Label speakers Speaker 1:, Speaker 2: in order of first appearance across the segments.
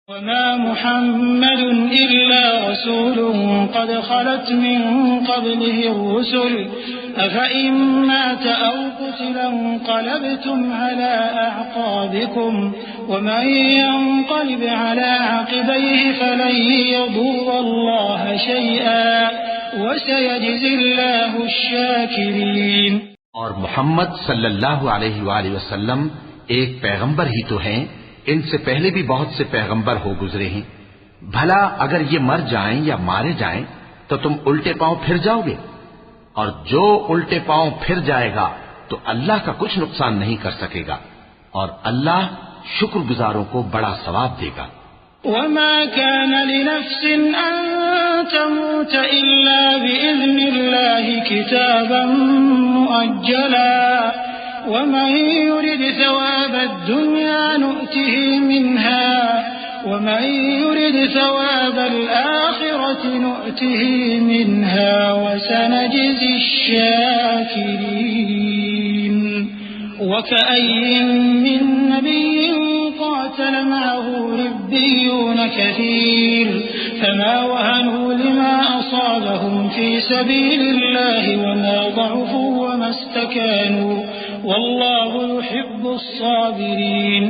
Speaker 1: وما محمد إلا رسول قد خلت من قبله الرسل أفإن مات أو قتل انقلبتم على أعقابكم ومن ينقلب على عقبيه فلن يضر الله شيئا وسيجزي الله الشاكرين۔
Speaker 2: اور محمد صلی اللہ علیہ وآلہ وسلم ایک پیغمبر ہی تو ہیں، ان سے پہلے بھی بہت سے پیغمبر ہو گزرے ہیں۔ بھلا اگر یہ مر جائیں یا مارے جائیں تو تم الٹے پاؤں پھر جاؤ گے؟ اور جو الٹے پاؤں پھر جائے گا تو اللہ کا کچھ نقصان نہیں کر سکے گا، اور اللہ شکر گزاروں کو بڑا ثواب دے گا۔
Speaker 1: وما كان لنفس أن تموت إلا بإذن الله كتابا مؤجلا ومن يرد ثواب الدنيا نؤته منها ومن يرد ثواب الآخرة نؤته منها وسنجزي الشاكرين۔ وكأي من نبي قاتل معه ربيون كثير فما وهنوا لما أصابهم في سبيل الله وما ضعفوا وما استكانوا والله يحب الصابرين۔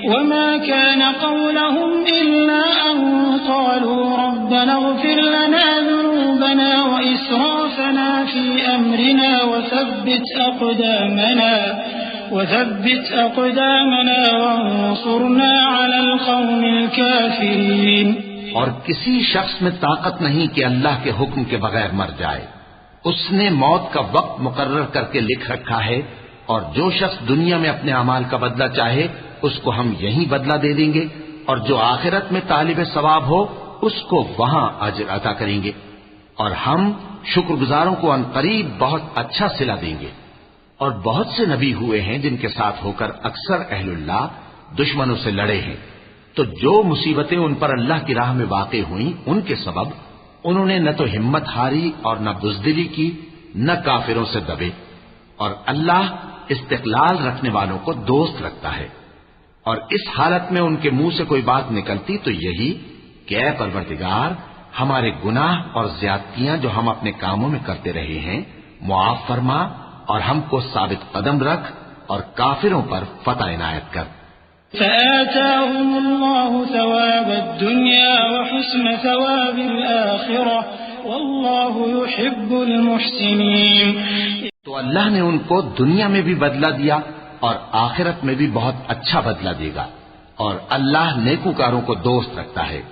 Speaker 1: وما كان قولهم إلا أن قالوا ربنا اغفر لنا ذنوبنا وإسرافنا في أمرنا وثبت أقدامنا وانصرنا على القوم الكافرين۔
Speaker 2: اور کسی شخص میں طاقت نہیں کہ اللہ کے حکم کے بغیر مر جائے، اس نے موت کا وقت مقرر کر کے لکھ رکھا ہے، اور جو شخص دنیا میں اپنے اعمال کا بدلہ چاہے اس کو ہم یہیں بدلہ دے دیں گے، اور جو آخرت میں طالب ثواب ہو اس کو وہاں اجر عطا کریں گے، اور ہم شکر گزاروں کو عنقریب بہت اچھا صلہ دیں گے۔ اور بہت سے نبی ہوئے ہیں جن کے ساتھ ہو کر اکثر اہل اللہ دشمنوں سے لڑے ہیں، تو جو مصیبتیں ان پر اللہ کی راہ میں واقع ہوئیں ان کے سبب انہوں نے نہ تو ہمت ہاری اور نہ بزدلی کی، نہ کافروں سے دبے، اور اللہ استقلال رکھنے والوں کو دوست رکھتا ہے۔ اور اس حالت میں ان کے منہ سے کوئی بات نکلتی تو یہی کہ اے پروردگار، ہمارے گناہ اور زیادتیاں جو ہم اپنے کاموں میں کرتے رہے ہیں معاف فرما، اور ہم کو ثابت قدم رکھ، اور کافروں پر فتح عنایت کر۔
Speaker 1: فآتاهم الله ثواب الدنيا وحسن ثواب الآخرة والله يحب المحسنين۔
Speaker 2: تو اللہ نے ان کو دنیا میں بھی بدلہ دیا اور آخرت میں بھی بہت اچھا بدلہ دے گا، اور اللہ نیکوکاروں کو دوست رکھتا ہے۔